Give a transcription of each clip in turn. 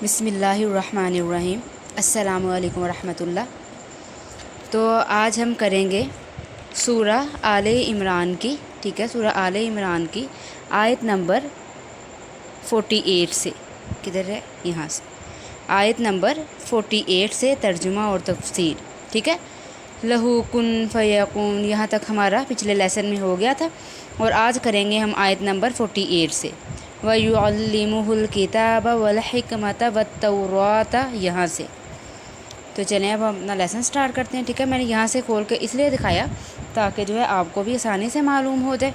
بسم اللہ الرحمن الرحیم۔ السلام علیکم ورحمۃ اللہ۔ تو آج ہم کریں گے سورہ آل عمران کی، ٹھیک ہے، سورہ آل عمران کی آیت نمبر 48 سے، کدھر ہے، یہاں سے آیت نمبر 48 سے ترجمہ اور تفسیر، ٹھیک ہے۔ لہو کن فیکون، یہاں تک ہمارا پچھلے لیسن میں ہو گیا تھا، اور آج کریں گے ہم آیت نمبر 48 سے۔ وَيُعَلِّمُهُ الْكِتَابَ وَالْحِكْمَةَ وَالتَّوْرَاةَ، یہاں سے۔ تو چلیں اب ہم اپنا لیسن سٹارٹ کرتے ہیں، ٹھیک ہے۔ میں نے یہاں سے کھول کے اس لیے دکھایا تاکہ جو ہے آپ کو بھی آسانی سے معلوم ہو جائے،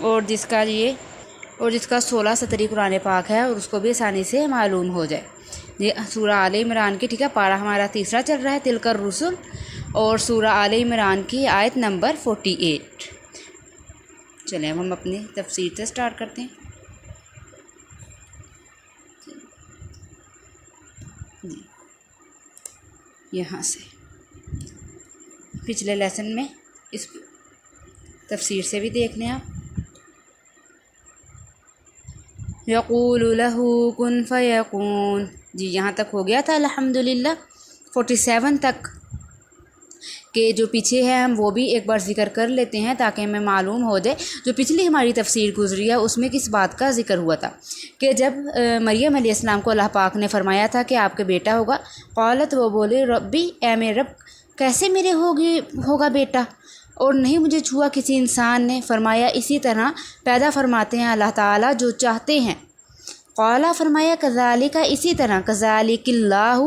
اور جس کا 16 سطری قرآن پاک ہے اور اس کو بھی آسانی سے معلوم ہو جائے۔ یہ سورہ آل عمران کی، ٹھیک ہے، پارہ ہمارا تیسرا چل رہا ہے، تلک الرسل، اور سورہ آل عمران کی آیت نمبر 48۔ چلیں اب ہم اپنی تفسیر سے سٹارٹ کرتے ہیں۔ جی، یہاں سے پچھلے لیسن میں اس تفسیر سے بھی دیکھ لیں آپ۔ یقول لہ کن فیکون، جی یہاں تک ہو گیا تھا الحمدللہ۔ 47 تک کہ جو پیچھے ہے ہم وہ بھی ایک بار ذکر کر لیتے ہیں تاکہ ہمیں معلوم ہو جائے۔ جو پچھلی ہماری تفسیر گزری ہے اس میں کس بات کا ذکر ہوا تھا کہ جب مریم علیہ السلام کو اللہ پاک نے فرمایا تھا کہ آپ کے بیٹا ہوگا، قالت، وہ بولے، ربی، اے میرے رب، کیسے میرے ہوگا بیٹا، اور نہیں مجھے چھوا کسی انسان نے۔ فرمایا اسی طرح پیدا فرماتے ہیں اللہ تعالیٰ جو چاہتے ہیں۔ قالا، فرمایا، کذالک، اسی طرح، کذالک اللہ،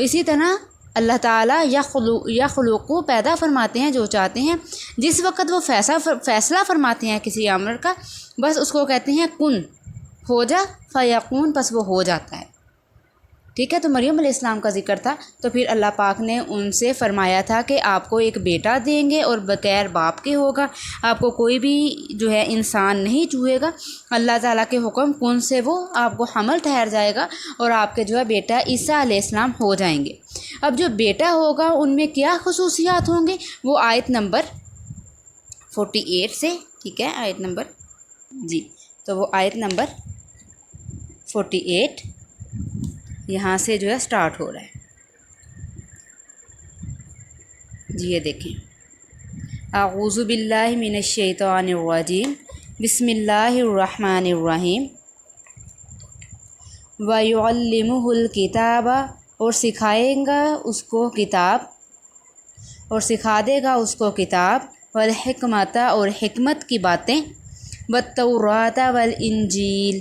اسی طرح اللہ تعالیٰ یخلق، پیدا فرماتے ہیں جو چاہتے ہیں۔ جس وقت وہ فیصلہ فرماتے ہیں کسی امر کا، بس اس کو کہتے ہیں کن، ہو جا، فیکون، پس وہ ہو جاتا ہے، ٹھیک ہے۔ تو مریم علیہ السلام کا ذکر تھا، تو پھر اللہ پاک نے ان سے فرمایا تھا کہ آپ کو ایک بیٹا دیں گے اور بغیر باپ کے ہوگا، آپ کو کوئی بھی جو ہے انسان نہیں چوہے گا۔ اللہ تعالیٰ کے حکم کن سے وہ آپ کو حمل ٹھہر جائے گا اور آپ کے جو ہے بیٹا عیسیٰ علیہ السلام ہو جائیں گے۔ اب جو بیٹا ہوگا ان میں کیا خصوصیات ہوں گے، وہ آیت نمبر 48 سے، ٹھیک ہے، آیت نمبر، جی، تو وہ آیت نمبر 48 یہاں سے جو ہے سٹارٹ ہو رہا ہے۔ جی یہ دیکھیں، اعوذ باللہ من الشیطان الرجیم، بسم اللہ الرحمن الرحیم۔ وَيُعَلِّمُهُ الْكِتَابَ، اور سکھائیں گا اس کو کتاب، اور سکھا دے گا اس کو کتاب، والحکمت، اور حکمت کی باتیں، والتوراۃ والانجیل،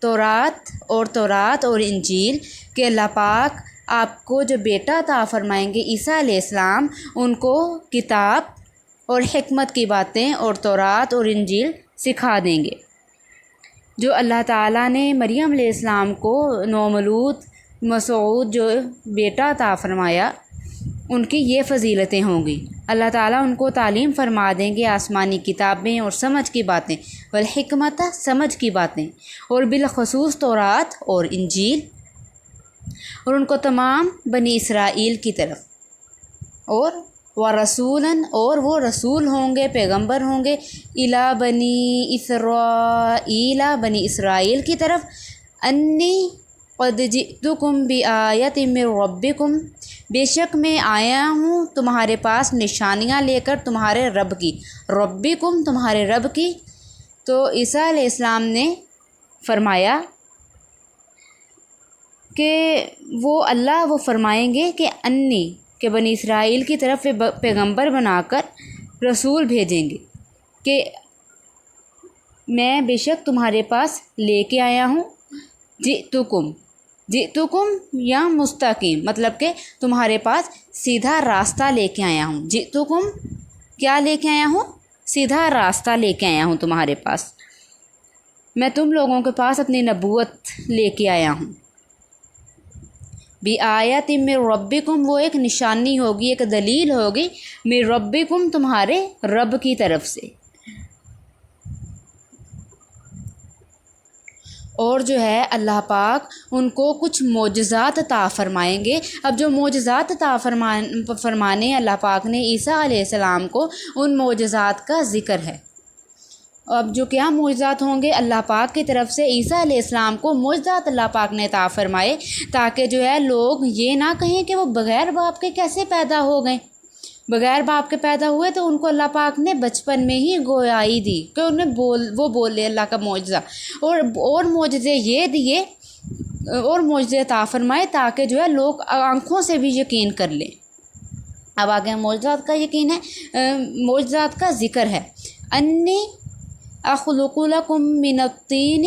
تورات اور انجیل، کہ اللہ پاک آپ کو جو بیٹا عطا فرمائیں گے عیسیٰ علیہ السلام، ان کو کتاب اور حکمت کی باتیں اور تورات اور انجیل سکھا دیں گے۔ جو اللہ تعالیٰ نے مریم علیہ السلام کو نومولود مسعود جو بیٹا عطا فرمایا، ان کی یہ فضیلتیں ہوں گی۔ اللہ تعالیٰ ان کو تعلیم فرما دیں گے آسمانی کتابیں اور سمجھ کی باتیں، والحکمت، سمجھ کی باتیں، اور بالخصوص تورات اور انجیل، اور ان کو تمام بنی اسرائیل کی طرف، اور ورسولاً، اور وہ رسول ہوں گے، پیغمبر ہوں گے، الی بنی اسرائیل، بنی اسرائیل کی طرف، انی قد جئتکم بآیۃ من ربکم، بے شک میں آیا ہوں تمہارے پاس نشانیاں لے کر تمہارے رب کی، ربکم، تمہارے رب کی۔ تو عیسیٰ علیہ السلام نے فرمایا کہ وہ فرمائیں گے کہ انی، کہ بنی اسرائیل کی طرف پیغمبر بنا کر رسول بھیجیں گے کہ میں بے شک تمہارے پاس لے کے آیا ہوں، جئتکم یا مستقیم، مطلب کہ تمہارے پاس سیدھا راستہ لے کے آیا ہوں۔ جئتکم، کیا لے کے آیا ہوں، سیدھا راستہ لے کے آیا ہوں تمہارے پاس، میں تم لوگوں کے پاس اپنی نبوت لے کے آیا ہوں۔ بآیۃ من ربکم، وہ ایک نشانی ہوگی، ایک دلیل ہوگی، من ربکم، تمہارے رب کی طرف سے۔ اور جو ہے اللہ پاک ان کو کچھ معجزات عطا فرمائیں گے۔ اب جو معجزات عطا فرمانے اللہ پاک نے عیسیٰ علیہ السلام کو، ان معجزات کا ذکر ہے، اب جو کیا معجزات ہوں گے اللہ پاک کی طرف سے عیسیٰ علیہ السلام کو معجزات اللہ پاک نے عطا فرمائے، تاکہ جو ہے لوگ یہ نہ کہیں کہ وہ بغیر باپ کے کیسے پیدا ہو گئے، بغیر باپ کے پیدا ہوئے تو ان کو اللہ پاک نے بچپن میں ہی گویائی دی کہ انہیں وہ بولے اللہ کا معجزہ، اور معجزے یہ دیے اور معجزے عطا فرمائے تاکہ جو ہے لوگ آنکھوں سے بھی یقین کر لیں۔ اب آگے معجزات کا یقین ہے، معجزات کا ذکر ہے۔ انی اخلق لکم من الطین،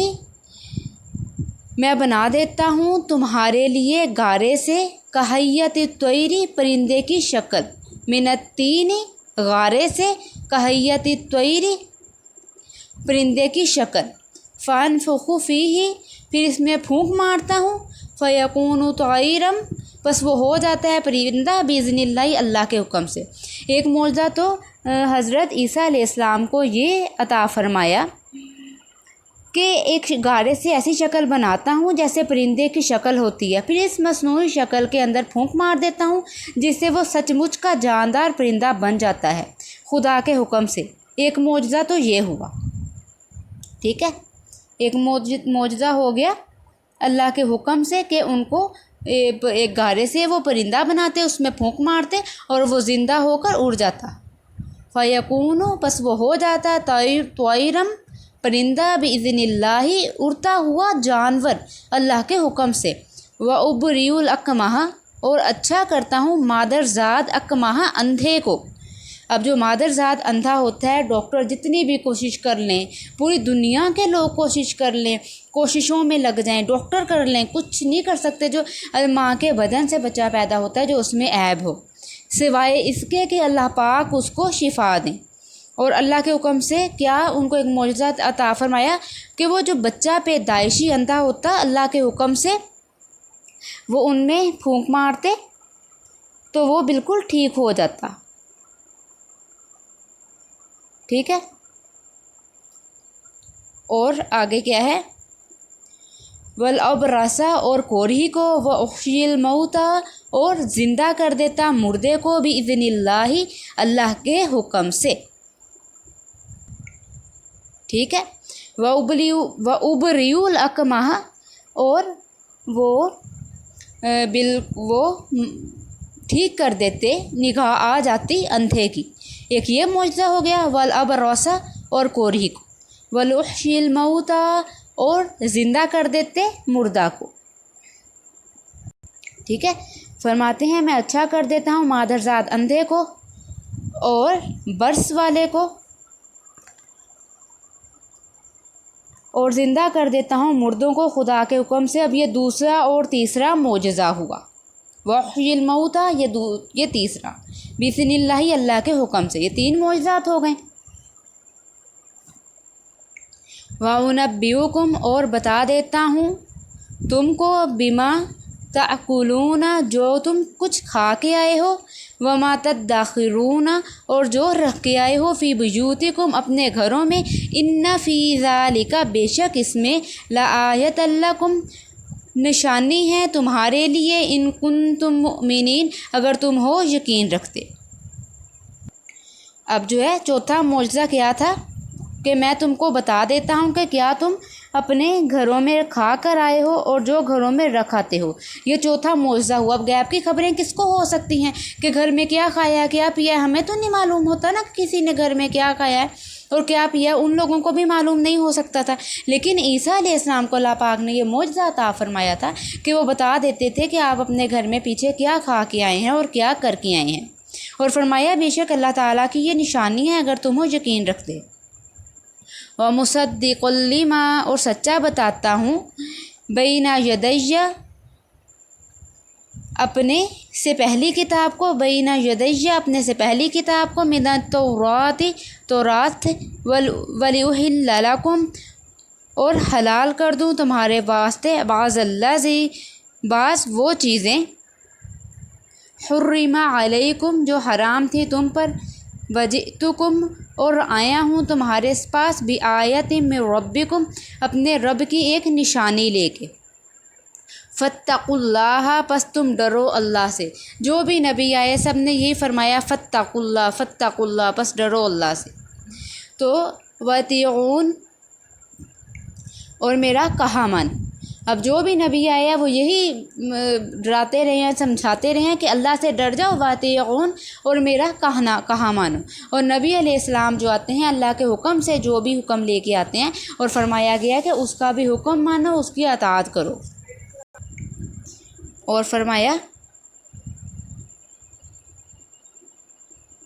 میں بنا دیتا ہوں تمہارے لیے گارے سے، کہیت الطیر، پرندے کی شکل، من الطین، غارے سے، کہیت الطیر، پرندے کی شکل، فانفخ فیہ، پھر اس میں پھونک مارتا ہوں، فیکون طیرا، بس وہ ہو جاتا ہے پرندہ، باذن اللہ، اللہ کے حکم سے۔ ایک معجزہ تو حضرت عیسیٰ علیہ السلام کو یہ عطا فرمایا کہ ایک گارے سے ایسی شکل بناتا ہوں جیسے پرندے کی شکل ہوتی ہے، پھر اس مصنوعی شکل کے اندر پھونک مار دیتا ہوں جس سے وہ سچ مچ کا جاندار پرندہ بن جاتا ہے خدا کے حکم سے۔ ایک معجزہ تو یہ ہوا، ٹھیک ہے، ایک معجزہ ہو گیا اللہ کے حکم سے کہ ان کو ایک گارے سے وہ پرندہ بناتے، اس میں پھونک مارتے اور وہ زندہ ہو کر اڑ جاتا، فیکون، پس وہ ہو جاتا طیرم، پرندہ، باذن اللہ، اڑتا ہوا جانور اللہ کے حکم سے، وابری الاکمہ، اور اچھا کرتا ہوں مادرزاد اکمہ، اندھے کو۔ اب جو مادرزاد اندھا ہوتا ہے، ڈاکٹر جتنی بھی کوشش کر لیں، پوری دنیا کے لوگ کوشش کر لیں، کوششوں میں لگ جائیں، ڈاکٹر کر لیں، کچھ نہیں کر سکتے جو ماں کے بدن سے بچہ پیدا ہوتا ہے جو اس میں عیب ہو، سوائے اس کے کہ اللہ پاک اس کو شفا دیں۔ اور اللہ کے حکم سے کیا ان کو ایک معجزہ عطا فرمایا کہ وہ جو بچہ پیدائشی اندھا ہوتا، اللہ کے حکم سے وہ ان میں پھونک مارتے تو وہ بالکل ٹھیک ہو جاتا، ٹھیک ہے۔ اور آگے کیا ہے، والابرص، اور کوڑھی کو، واحیی الموتى، اور زندہ کر دیتا مردے کو، باذن اللہ، اللہ کے حکم سے، ٹھیک ہے۔ وابری الاکمہ، اور وہ ٹھیک کر دیتے، نگاہ آ جاتی اندھے کی، ایک یہ معجزہ ہو گیا، والابرص، اور کوڑھی کو، واحیی الموتى، اور زندہ کر دیتے مردہ کو، ٹھیک ہے۔ فرماتے ہیں میں اچھا کر دیتا ہوں مادرزاد اندھے کو اور برس والے کو، اور زندہ کر دیتا ہوں مردوں کو خدا کے حکم سے۔ اب یہ دوسرا اور تیسرا معجزہ ہوا، واحیی الموتى، یہ تیسرا، باذن اللہ، اللہ کے حکم سے، یہ تین معجزات ہو گئے۔ وَأُنَبِّئُكُمْ، اور بتا دیتا ہوں تم کو، بما تأکلون، جو تم کچھ کھا کے آئے ہو، وما تدخرون، اور جو رکھ کے آئے ہو، فی بیوتکم، اپنے گھروں میں، ان فی ذالک، بے شک اس میں، لآیۃ لکم، نشانی ہے تمہارے لیے، ان کنتم مؤمنین، اگر تم ہو یقین رکھتے۔ اب جو ہے چوتھا معجزہ کیا تھا کہ میں تم کو بتا دیتا ہوں کہ کیا تم اپنے گھروں میں کھا کر آئے ہو اور جو گھروں میں رکھاتے ہو، یہ چوتھا معجزہ ہوا۔ اب غیب کی خبریں کس کو ہو سکتی ہیں کہ گھر میں کیا کھایا کیا پیا، ہمیں تو نہیں معلوم ہوتا نا کسی نے گھر میں کیا کھایا ہے اور کیا پیا، ان لوگوں کو بھی معلوم نہیں ہو سکتا تھا، لیکن عیسیٰ علیہ السلام کو اللہ پاک نے یہ معجزہ عطا فرمایا تھا کہ وہ بتا دیتے تھے کہ آپ اپنے گھر میں پیچھے کیا کھا کے آئے ہیں اور کیا کر کے آئے ہیں، اور فرمایا بے شک اللہ تعالیٰ کی یہ نشانی ہے اگر تم ہو یقین رکھتے۔ وَمُصَدِّقًا لِمَا، اور سچا بتاتا ہوں، بین یدی، اپنے سے پہلی کتاب کو، بین یدی، اپنے سے پہلی کتاب کو، من التوراۃ، تورات، وَلِأُحِلَّ لَکُمْ، اور حلال کر دوں تمہارے واسطے، بعض الذی، بعض وہ چیزیں، حرم علیکم، جو حرام تھی تم پر، وجئتکم، اور آیا ہوں تمہارے پاس، بآیۃ من ربکم، اپنے رب کی ایک نشانی لے کے، فاتقوا اللہ، پس تم ڈرو اللہ سے۔ جو بھی نبی آئے سب نے یہی فرمایا، فاتقوا اللہ، فاتقوا اللہ، پس ڈرو اللہ سے۔ تو وَأَطِیعُونِ اور میرا کہا مان۔ اب جو بھی نبی آیا ہے وہ یہی ڈراتے رہے ہیں، سمجھاتے رہے ہیں کہ اللہ سے ڈر جاؤ، وَأَطِیعُونِ اور میرا کہا مانو۔ اور نبی علیہ السلام جو آتے ہیں اللہ کے حکم سے جو بھی حکم لے کے آتے ہیں، اور فرمایا گیا کہ اس کا بھی حکم مانو، اس کی اطاعت کرو۔ اور فرمایا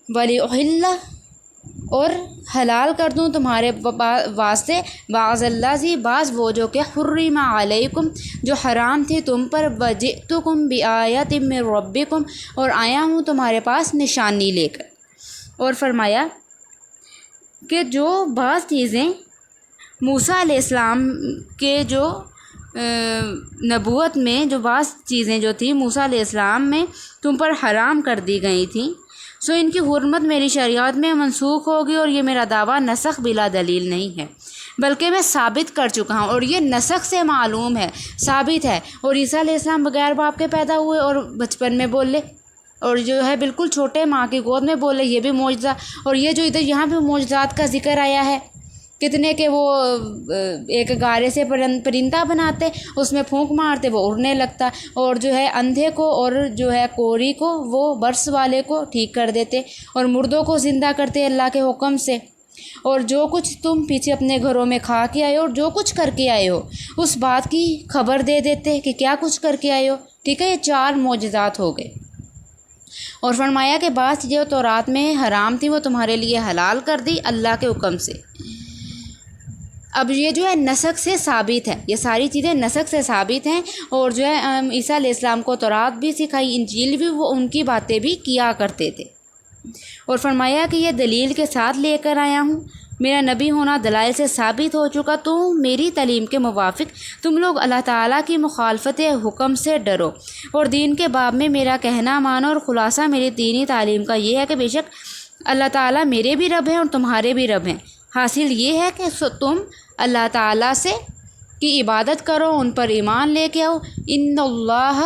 وَلِأُحِلَّ اور حلال کر دوں تمہارے واسطے بعض اللہ بعض وہ جو کہ حرم علیکم جو حرام تھی تم پر، وجئتکم بآیۃ من ربکم اور آیا ہوں تمہارے پاس نشانی لے کر۔ اور فرمایا کہ جو بعض چیزیں موسیٰ علیہ السلام کے جو نبوت میں جو بعض چیزیں جو تھیں موسیٰ علیہ السلام میں تم پر حرام کر دی گئی تھیں، سو ان کی حرمت میری شریعت میں منسوخ ہوگی، اور یہ میرا دعویٰ نسخ بلا دلیل نہیں ہے بلکہ میں ثابت کر چکا ہوں، اور یہ نسخ سے معلوم ہے، ثابت ہے۔ اور عیسیٰ علیہ السلام بغیر باپ کے پیدا ہوئے اور بچپن میں بولے، اور جو ہے بالکل چھوٹے ماں کی گود میں بولے، یہ بھی معجزہ۔ اور یہ جو ادھر یہاں پہ معجزات کا ذکر آیا ہے، کتنے کہ وہ ایک گارے سے پرندہ بناتے، اس میں پھونک مارتے وہ اڑنے لگتا، اور جو ہے اندھے کو اور جو ہے کوری کو وہ برس والے کو ٹھیک کر دیتے، اور مردوں کو زندہ کرتے اللہ کے حکم سے۔ اور جو کچھ تم پیچھے اپنے گھروں میں کھا کے آئے ہو اور جو کچھ کر کے آئے ہو اس بات کی خبر دے دیتے کہ کیا کچھ کر کے آئے ہو۔ ٹھیک ہے، یہ 4 معجزات ہو گئے۔ اور فرمایا کہ بعض جو تورات میں حرام تھی وہ تمہارے لیے حلال کر دی اللہ کے حکم سے۔ اب یہ جو ہے نسخ سے ثابت ہے، یہ ساری چیزیں نسخ سے ثابت ہیں، اور جو ہے عیسیٰ علیہ السلام کو تورات بھی سکھائی، انجیل بھی، وہ ان کی باتیں بھی کیا کرتے تھے۔ اور فرمایا کہ یہ دلیل کے ساتھ لے کر آیا ہوں، میرا نبی ہونا دلائل سے ثابت ہو چکا، تو میری تعلیم کے موافق تم لوگ اللہ تعالیٰ کی مخالفت حکم سے ڈرو، اور دین کے باب میں میرا کہنا مانو۔ اور خلاصہ میری دینی تعلیم کا یہ ہے کہ بے شک اللہ تعالیٰ میرے بھی رب ہیں اور تمہارے بھی رب ہیں۔ حاصل یہ ہے کہ تم اللہ تعالیٰ سے کی عبادت کرو، ان پر ایمان لے کے آؤ۔ ان اللہ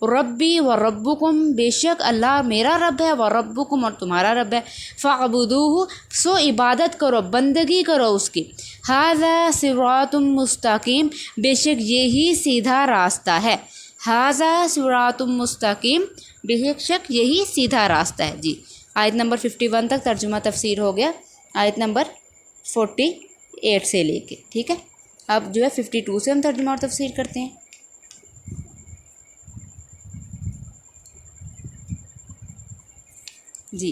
ربی و ربکم بے شک اللہ میرا رب ہے، و ربکم اور تمہارا رب ہے، فاعبدوہ سو عبادت کرو، بندگی کرو اس کی۔ ھذا صراط مستقیم بے شک یہی سیدھا راستہ ہے، ھذا صراط مستقیم بے شک یہی سیدھا راستہ ہے۔ جی آیت نمبر 51 تک ترجمہ تفسیر ہو گیا، آیت نمبر 48 سے لے کے، ٹھیک ہے۔ اب جو ہے 52 سے ہم ترجمہ اور تفسیر کرتے ہیں۔ جی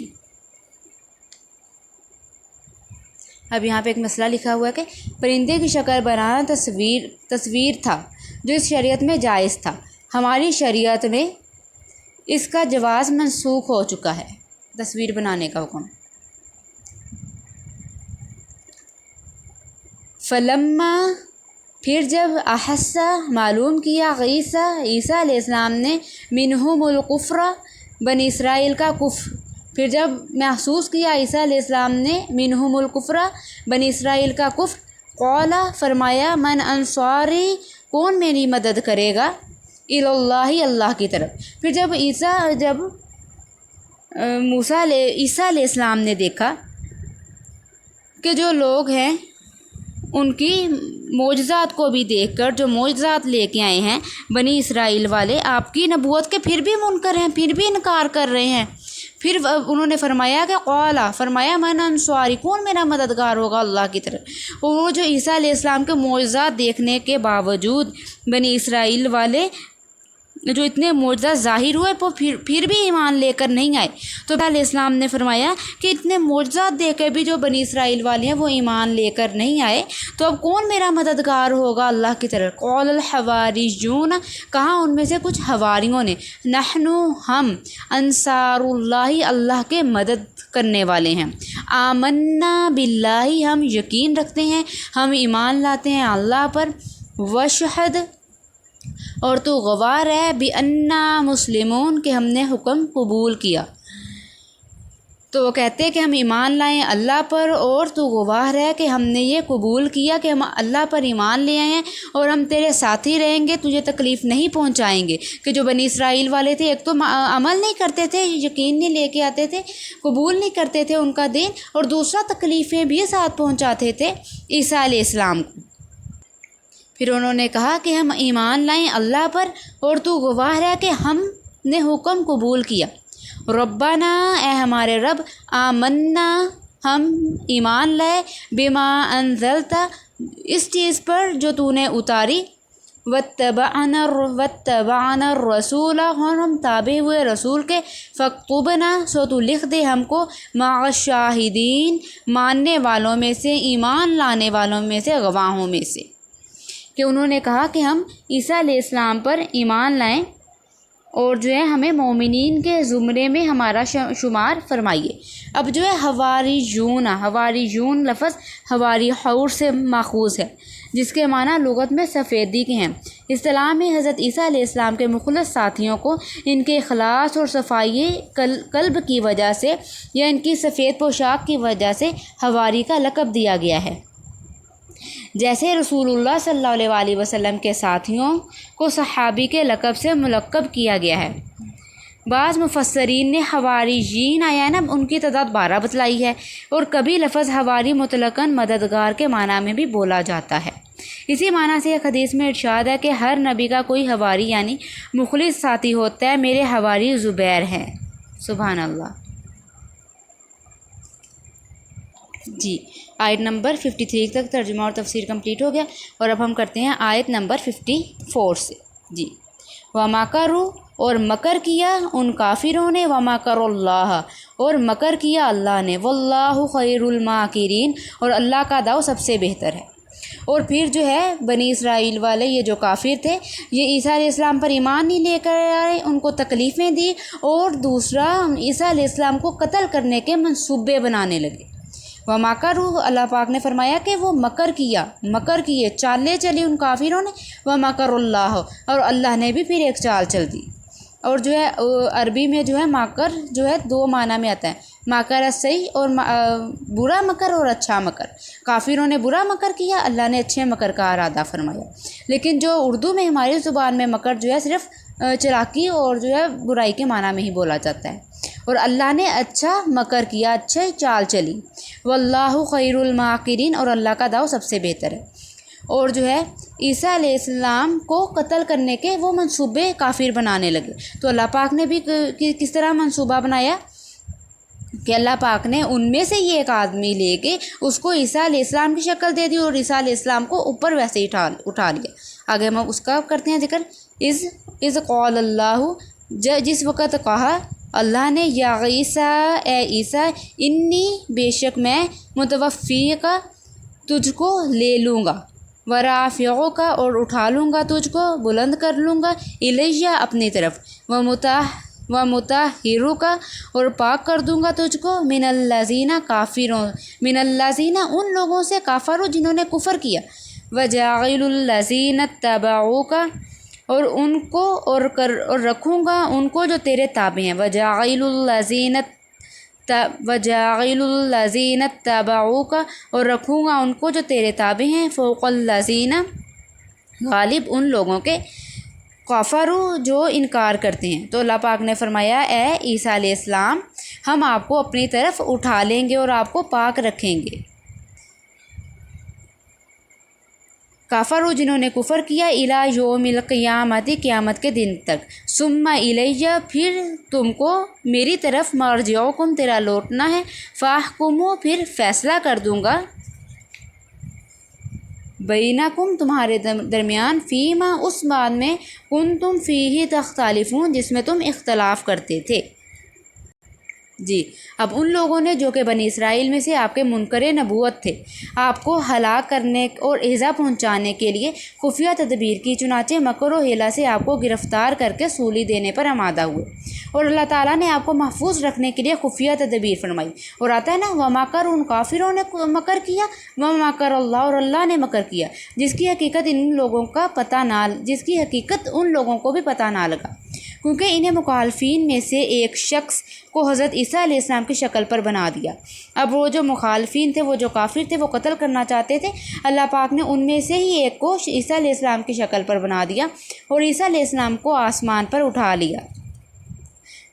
اب یہاں پہ ایک مسئلہ لکھا ہوا ہے کہ پرندے کی شکل بنانا تصویر تھا جو اس شریعت میں جائز تھا، ہماری شریعت میں اس کا جواز منسوخ ہو چکا ہے، تصویر بنانے کا حکم۔ فلما پھر جب احسا معلوم کیا عیسیٰ علیہ السلام نے منہم الکفر بنی اسرائیل کا کفر، پھر جب محسوس کیا عیسیٰ علیہ السلام نے منہم الکفر بنی اسرائیل کا کفر، قال فرمایا من انصاری کون میری مدد کرے گا، اللہ اللہ کی طرف۔ پھر جب عیسیٰ علیہ السلام نے دیکھا کہ جو لوگ ہیں ان کی معجزات کو بھی دیکھ کر، جو معجزات لے کے آئے ہیں بنی اسرائیل والے آپ کی نبوت کے، پھر بھی منکر ہیں، پھر بھی انکار کر رہے ہیں، پھر انہوں نے فرمایا کہ قالا فرمایا من انصاری کون میرا مددگار ہوگا اللہ کی طرف۔ وہ جو عیسیٰ علیہ السلام کے معجزات دیکھنے کے باوجود بنی اسرائیل والے جو اتنے معجزات ظاہر ہوئے وہ پھر بھی ایمان لے کر نہیں آئے، تو علیہ السلام نے فرمایا کہ اتنے معجزات دیکھ کے بھی جو بنی اسرائیل والے ہیں وہ ایمان لے کر نہیں آئے، تو اب کون میرا مددگار ہوگا اللہ کی طرف۔ قول الحواریون کہا ان میں سے کچھ حواریوں نے، نحن ہم انصار اللہ اللہ کے مدد کرنے والے ہیں، آمنا باللہ ہم یقین رکھتے ہیں، ہم ایمان لاتے ہیں اللہ پر، وشہد اور تو گواہ ہے بِأَنَّا مسلمون کہ ہم نے حکم قبول کیا۔ تو وہ کہتے ہیں کہ ہم ایمان لائیں اللہ پر، اور تو گواہ رہے کہ ہم نے یہ قبول کیا کہ ہم اللہ پر ایمان لے آئے ہیں اور ہم تیرے ساتھی رہیں گے، تجھے تکلیف نہیں پہنچائیں گے۔ کہ جو بنی اسرائیل والے تھے، ایک تو عمل نہیں کرتے تھے، یقین نہیں لے کے آتے تھے، قبول نہیں کرتے تھے ان کا دین، اور دوسرا تکلیفیں بھی ساتھ پہنچاتے تھے عیسیٰ علیہ السلام کو۔ پھر انہوں نے کہا کہ ہم ایمان لائیں اللہ پر، اور تو گواہ رہے کہ ہم نے حکم قبول کیا۔ ربنا، اے ہمارے رب، آمنا، ہم ایمان لائے، بما انزلت، اس چیز پر جو تو نے اتاری، واتبعنا الرسول، اور ہم تابع ہوئے رسول کے، فاکتبنا، سو تو لکھ دے ہم کو، مع الشاہدین، ماننے والوں میں سے، ایمان لانے والوں میں سے، گواہوں میں سے۔ کہ انہوں نے کہا کہ ہم عیسیٰ علیہ السلام پر ایمان لائیں اور جو ہے ہمیں مومنین کے زمرے میں ہمارا شمار فرمائیے۔ اب جو ہے حواریون لفظ حواری حور سے ماخوذ ہے، جس کے معنی لغت میں سفیدی کے ہیں۔ اصطلاح میں حضرت عیسیٰ علیہ السلام کے مخلص ساتھیوں کو ان کے اخلاص اور صفائی قلب کی وجہ سے یا ان کی سفید پوشاک کی وجہ سے حواری کا لقب دیا گیا ہے، جیسے رسول اللہ صلی اللہ علیہ وسلم کے ساتھیوں کو صحابی کے لقب سے ملقب کیا گیا ہے۔ بعض مفسرین نے حواریین آیا نا، ان کی تعداد 12 بتلائی ہے، اور کبھی لفظ حواری مطلقاً مددگار کے معنی میں بھی بولا جاتا ہے۔ اسی معنی سے ایک حدیث میں ارشاد ہے کہ ہر نبی کا کوئی حواری یعنی مخلص ساتھی ہوتا ہے، میرے حواری زبیر ہیں۔ سبحان اللہ۔ جی، آیت نمبر 53 تک ترجمہ اور تفسیر کمپلیٹ ہو گیا، اور اب ہم کرتے ہیں آیت نمبر 54 سے۔ جی، وَمَكَرُوا، اور مکر کیا ان کافروں نے، وَمَكَرُ اللَّهَ، اور مکر کیا اللہ نے، وَاللَّهُ خَيْرُ الْمَاكِرِينَ، اور اللہ کا داؤ سب سے بہتر ہے۔ اور پھر جو ہے بنی اسرائیل والے یہ جو کافر تھے، یہ عیسیٰ علیہ السلام پر ایمان نہیں لے کر آئے، ان کو تکلیفیں دی، اور دوسرا عیسیٰ علیہ السلام کو قتل کرنے کے منصوبے بنانے لگے۔ وَمَكَرُوا، اللہ پاک نے فرمایا کہ وہ مکر کیے، چالیں چلی ان کافروں نے، وَمَكَرُ اللَّهُ، اور اللہ نے بھی پھر ایک چال چل دی۔ اور جو ہے عربی میں جو ہے مکر جو ہے 2 معنی میں آتا ہے، مکر صحیح، اور برا مکر اور اچھا مکر۔ کافروں نے برا مکر کیا، اللہ نے اچھے مکر کا ارادہ فرمایا۔ لیکن جو اردو میں ہماری زبان میں مکر جو ہے صرف چلاکی اور جو ہے برائی کے معنی میں ہی بولا جاتا ہے، اور اللہ نے اچھا مکر کیا، اچھے چال چلی۔ واللہ خیر الماکرین، اور اللہ کا داؤ سب سے بہتر ہے۔ اور جو ہے عیسیٰ علیہ السلام کو قتل کرنے کے وہ منصوبے کافر بنانے لگے، تو اللہ پاک نے بھی کس طرح منصوبہ بنایا کہ اللہ پاک نے ان میں سے یہ ایک آدمی لے کے اس کو عیسیٰ علیہ السلام کی شکل دے دی، اور عیسیٰ علیہ السلام کو اوپر ویسے ہی اٹھا لیا۔ آگے ہم اس کا کرتے ہیں ذکر۔ اذ قال اللہ، جس وقت کہا اللہ نے، یا عیسیٰ، اے عیسیٰ، انی، بے شک میں، متوفیک، تجھ کو لے لوں گا، ورافعک، اور اٹھا لوں گا تجھ کو، بلند کر لوں گا، الیہ، اپنی طرف، ومطہرک، اور پاک کر دوں گا تجھ کو، من الذین، کافروں، من الذین، ان لوگوں سے، کافروا، جنہوں نے کفر کیا، وجاعل الذین اتبعوک، اور ان کو اور رکھوں گا ان کو جو تیرے تابع ہیں، وجاعل الذین اتبعوک، اور رکھوں گا ان کو جو تیرے تابع ہیں، فوق الذین، غالب ان لوگوں کے، کفروا، جو انکار کرتے ہیں۔ تو اللہ پاک نے فرمایا، اے عیسیٰ علیہ السلام، ہم آپ کو اپنی طرف اٹھا لیں گے اور آپ کو پاک رکھیں گے۔ کافروا، جنہوں نے کفر کیا، الی یوم القیامت، قیامت کے دن تک، ثم الیہ، پھر تم کو میری طرف، مرجعکم، تیرا لوٹنا ہے، فاحکموا، پھر فیصلہ کر دوں گا، بینکم، تمہارے درمیان، فیما، اس بات میں، کنتم فیہ تختلفون، جس میں تم اختلاف کرتے تھے۔ جی، اب ان لوگوں نے جو کہ بنی اسرائیل میں سے آپ کے منکر نبوت تھے، آپ کو ہلاک کرنے اور ایذا پہنچانے کے لیے خفیہ تدبیر کی، چنانچہ مکر و حیلہ سے آپ کو گرفتار کر کے سولی دینے پر آمادہ ہوئے، اور اللہ تعالیٰ نے آپ کو محفوظ رکھنے کے لیے خفیہ تدبیر فرمائی۔ اور آتا ہے نا، وَمَكَرُ، ان کافروں نے مکر کیا، وَمَكَرَ اللَّهُ، اور اللہ نے مکر کیا، جس کی حقیقت ان لوگوں کو بھی پتہ نہ لگا۔ کیونکہ انہیں مخالفین میں سے ایک شخص کو حضرت عیسیٰ علیہ السلام کی شکل پر بنا دیا۔ اب وہ جو مخالفین تھے، وہ جو کافر تھے، وہ قتل کرنا چاہتے تھے، اللہ پاک نے ان میں سے ہی ایک کو عیسیٰ علیہ السلام کی شکل پر بنا دیا اور عیسیٰ علیہ السلام کو آسمان پر اٹھا لیا،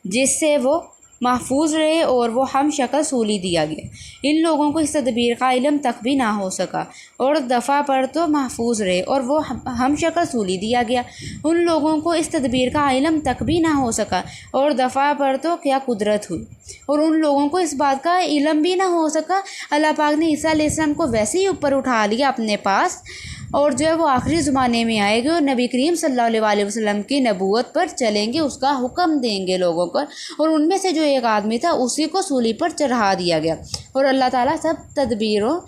جس سے وہ محفوظ رہے اور وہ ہم شکل سولی دیا گیا۔ ان لوگوں کو اس تدبیر کا علم تک بھی نہ ہو سکا اور دفعہ پر تو محفوظ رہے اور وہ ہم شکل سولی دیا گیا۔ ان لوگوں کو اس تدبیر کا علم تک بھی نہ ہو سکا اور دفعہ پر تو کیا قدرت ہوئی، اور ان لوگوں کو اس بات کا علم بھی نہ ہو سکا۔ اللہ پاک نے عیسیٰ علیہ السلام کو ویسے ہی اوپر اٹھا لیا اپنے پاس، اور جو ہے وہ آخری زمانے میں آئے گے اور نبی کریم صلی اللہ علیہ وسلم کی نبوت پر چلیں گے، اس کا حکم دیں گے لوگوں کو، اور ان میں سے جو ایک آدمی تھا اسی کو سولی پر چڑھا دیا گیا۔ اور اللہ تعالیٰ سب تدبیروں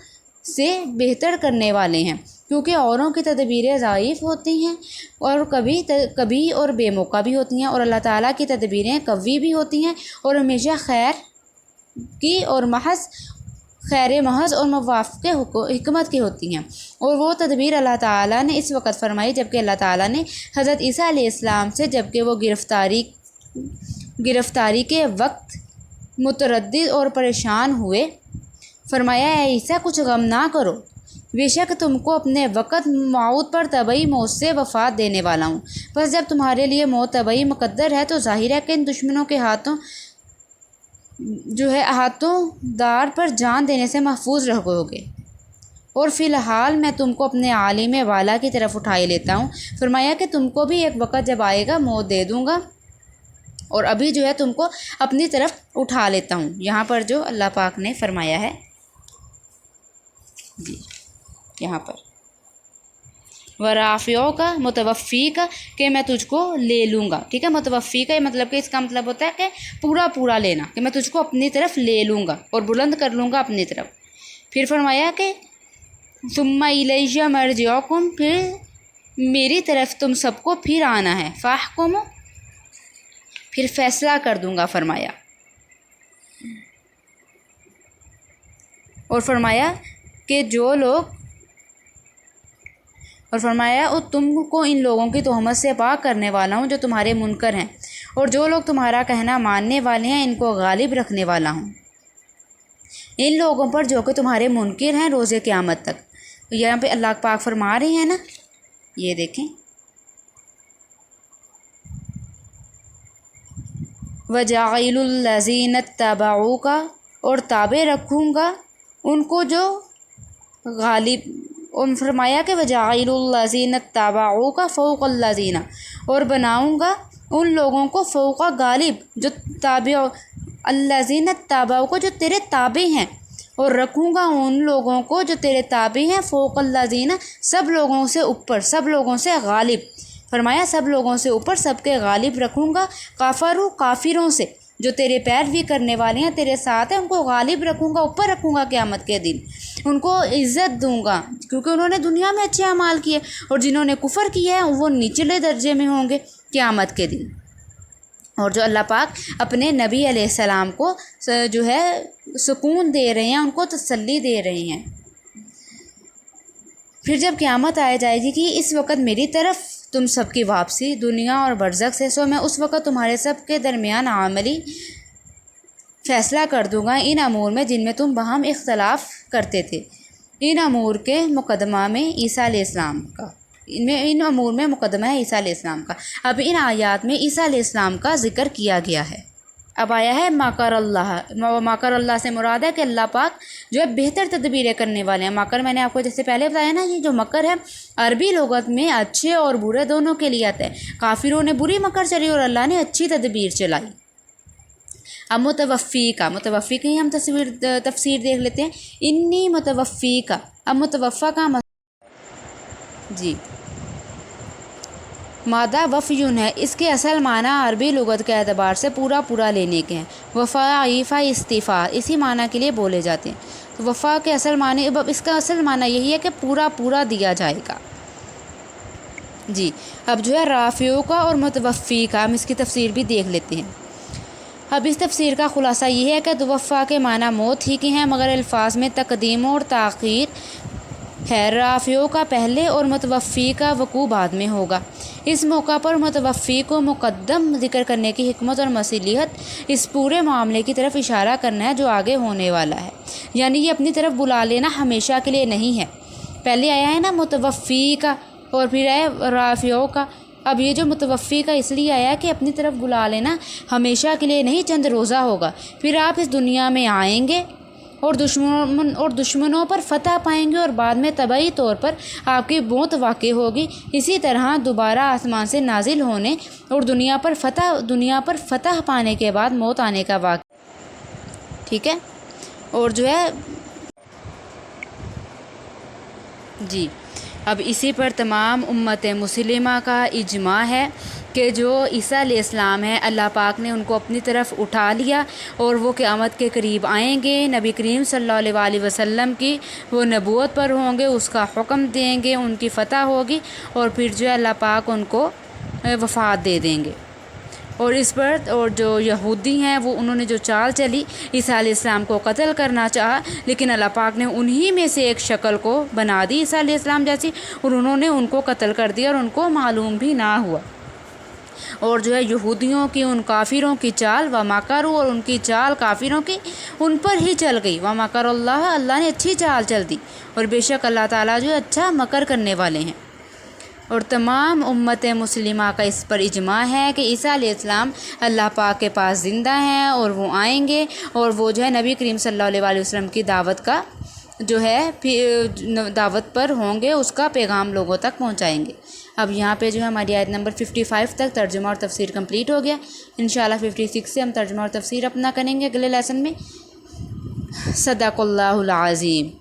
سے بہتر کرنے والے ہیں، کیونکہ اوروں کی تدبیریں ضعیف ہوتی ہیں اور کبھی اور بے موقع بھی ہوتی ہیں، اور اللہ تعالیٰ کی تدبیریں قوی بھی ہوتی ہیں اور ہمیشہ خیر کی اور خیر محض اور موافق حکمت کی ہوتی ہیں۔ اور وہ تدبیر اللہ تعالیٰ نے اس وقت فرمائی جبکہ اللہ تعالیٰ نے حضرت عیسیٰ علیہ السلام سے، جبکہ وہ گرفتاری کے وقت متردد اور پریشان ہوئے، فرمایا اے عیسیٰ کچھ غم نہ کرو، بے شک تم کو اپنے وقت موت پر طبعی موت سے وفات دینے والا ہوں، بس جب تمہارے لیے موت طبعی مقدر ہے تو ظاہر ہے کہ ان دشمنوں کے ہاتھوں دار پر جان دینے سے محفوظ رہو گے، اور فی الحال میں تم کو اپنے عالم والا کی طرف اٹھائے لیتا ہوں۔ فرمایا کہ تم کو بھی ایک وقت جب آئے گا موت دے دوں گا، اور ابھی جو ہے تم کو اپنی طرف اٹھا لیتا ہوں۔ یہاں پر جو اللہ پاک نے فرمایا ہے جی یہاں پر ورافعوں کا متوفی کا کہ میں تجھ کو لے لوں گا، ٹھیک ہے۔ متوفی کا مطلب کہ اس کا مطلب ہوتا ہے کہ پورا لینا، کہ میں تجھ کو اپنی طرف لے لوں گا اور بلند کر لوں گا اپنی طرف۔ پھر فرمایا کہ ثم الیہ مرجعکم، پھر میری طرف تم سب کو پھر آنا ہے، فاحکم، پھر فیصلہ کر دوں گا فرمایا۔ اور فرمایا کہ اور تم کو ان لوگوں کی تہمت سے پاک کرنے والا ہوں جو تمہارے منکر ہیں، اور جو لوگ تمہارا کہنا ماننے والے ہیں ان کو غالب رکھنے والا ہوں، ان لوگوں پر جو کہ تمہارے منکر ہیں روز قیامت تک۔ یہاں پہ اللہ پاک فرما رہے ہیں نا، یہ دیکھیں وَجَعِلُ الَّذِينَ اتَّبَعُوكَ، اور تابع رکھوں گا ان کو جو غالب، اور فرمایا کہ وَجَعِلُ الَّذِينَ اتَّبَعُوكَ فَوْقَ الَّذِينَ، اور بناؤں گا ان لوگوں کو فوق غالب جو تابع، الَّذِينَ اتَّبَعُوكَ جو تیرے تابع ہیں، اور رکھوں گا ان لوگوں کو جو تیرے تابع ہیں، فوق الَّذِينَ سب لوگوں سے اوپر، سب لوگوں سے غالب، فرمایا سب لوگوں سے اوپر سب کے غالب رکھوں گا، کافروں سے جو تیرے پیروی کرنے والے ہیں، تیرے ساتھ ہیں، ان کو غالب رکھوں گا، اوپر رکھوں گا قیامت کے دن، ان کو عزت دوں گا کیونکہ انہوں نے دنیا میں اچھے اعمال کیے، اور جنہوں نے کفر کیا ہے وہ نچلے درجے میں ہوں گے قیامت کے دن۔ اور جو اللہ پاک اپنے نبی علیہ السلام کو جو ہے سکون دے رہے ہیں، ان کو تسلی دے رہے ہیں۔ پھر جب قیامت آ جائے گی کہ اس وقت میری طرف تم سب کی واپسی دنیا اور برزخ سے، سو میں اس وقت تمہارے سب کے درمیان عملی فیصلہ کر دوں گا ان امور میں جن میں تم باہم اختلاف کرتے تھے۔ ان امور کے مقدمہ میں عیسیٰ علیہ السلام کا، ان امور میں مقدمہ ہے عیسیٰ علیہ السلام کا۔ اب ان آیات میں عیسیٰ علیہ السلام کا ذکر کیا گیا ہے۔ اب آیا ہے ماکر اللہ، ماکر اللہ سے مراد ہے کہ اللہ پاک جو ہے بہتر تدبیریں کرنے والے ہیں۔ ماکر میں نے آپ کو جیسے پہلے بتایا نا، یہ جو مکر ہے عربی لغت میں اچھے اور برے دونوں کے لیے آتا ہے۔ کافروں نے بری مکر چلی اور اللہ نے اچھی تدبیر چلائی۔ اب متوفی کا ہی ہم تفسیر دیکھ لیتے ہیں، انی متوفی کا۔ اب متوفا کا جی مادہ وفیون ہے، اس کے اصل معنی عربی لغت کے اعتبار سے پورا لینے کے ہیں۔ وفا عیفا استفاء اسی معنی کے لیے بولے جاتے ہیں۔ تو وفا کے اصل معنی، اس کا اصل معنی یہی ہے کہ پورا دیا جائے گا جی۔ اب جو ہے رافعوں کا اور متوفی کا، ہم اس کی تفسیر بھی دیکھ لیتے ہیں۔ اب اس تفسیر کا خلاصہ یہ ہے کہ توفا کے معنی موت ہی کے ہیں، مگر الفاظ میں تقدیم اور تاخیر ہے، رافعوں کا پہلے اور متوفی کا وقوع بعد میں ہوگا۔ اس موقع پر متوفی کو مقدم ذکر کرنے کی حکمت اور مصلحت اس پورے معاملے کی طرف اشارہ کرنا ہے جو آگے ہونے والا ہے، یعنی یہ اپنی طرف بلا لینا ہمیشہ کے لیے نہیں ہے۔ پہلے آیا ہے نا متوفی کا، اور پھر آیا رافعوں کا۔ اب یہ جو متوفی کا اس لیے آیا کہ اپنی طرف بلا لینا ہمیشہ کے لیے نہیں، چند روزہ ہوگا، پھر آپ اس دنیا میں آئیں گے اور دشمنوں پر فتح پائیں گے، اور بعد میں طبعی طور پر آپ کی موت واقع ہوگی۔ اسی طرح دوبارہ آسمان سے نازل ہونے اور دنیا پر فتح پانے کے بعد موت آنے کا واقعہ، ٹھیک ہے۔ اور جو ہے جی اب اسی پر تمام امت مسلمہ کا اجماع ہے کہ جو عیسیٰ علیہ السلام ہے، اللہ پاک نے ان کو اپنی طرف اٹھا لیا اور وہ قیامت کے قریب آئیں گے، نبی کریم صلی اللہ علیہ وسلم کی وہ نبوت پر ہوں گے، اس کا حکم دیں گے، ان کی فتح ہوگی، اور پھر جو ہے اللہ پاک ان کو وفات دے دیں گے۔ اور اس پر اور جو یہودی ہیں وہ انہوں نے جو چال چلی، عیسیٰ علیہ السلام کو قتل کرنا چاہا، لیکن اللہ پاک نے انہی میں سے ایک شکل کو بنا دی عیسیٰ علیہ السلام جیسی، اور انہوں نے ان کو قتل کر دیا اور ان کو معلوم بھی نہ ہوا۔ اور جو ہے یہودیوں کی ان کافروں کی چال ومکروا، اور ان کی چال کافروں کی ان پر ہی چل گئی، ومکر اللہ، اللہ نے اچھی چال چل دی، اور بے شک اللہ تعالیٰ جو اچھا مکر کرنے والے ہیں۔ اور تمام امت مسلمہ کا اس پر اجماع ہے کہ عیسیٰ علیہ السلام اللہ پاک کے پاس زندہ ہیں، اور وہ آئیں گے، اور وہ جو ہے نبی کریم صلی اللہ علیہ وسلم کی دعوت کا جو ہے دعوت پر ہوں گے، اس کا پیغام لوگوں تک پہنچائیں گے۔ اب یہاں پہ جو ہے ہماری آیت نمبر 55 تک ترجمہ اور تفسیر کمپلیٹ ہو گیا۔ انشاءاللہ 56 سے ہم ترجمہ اور تفسیر اپنا کریں گے اگلے لیسن میں۔ صدق اللہ العظیم۔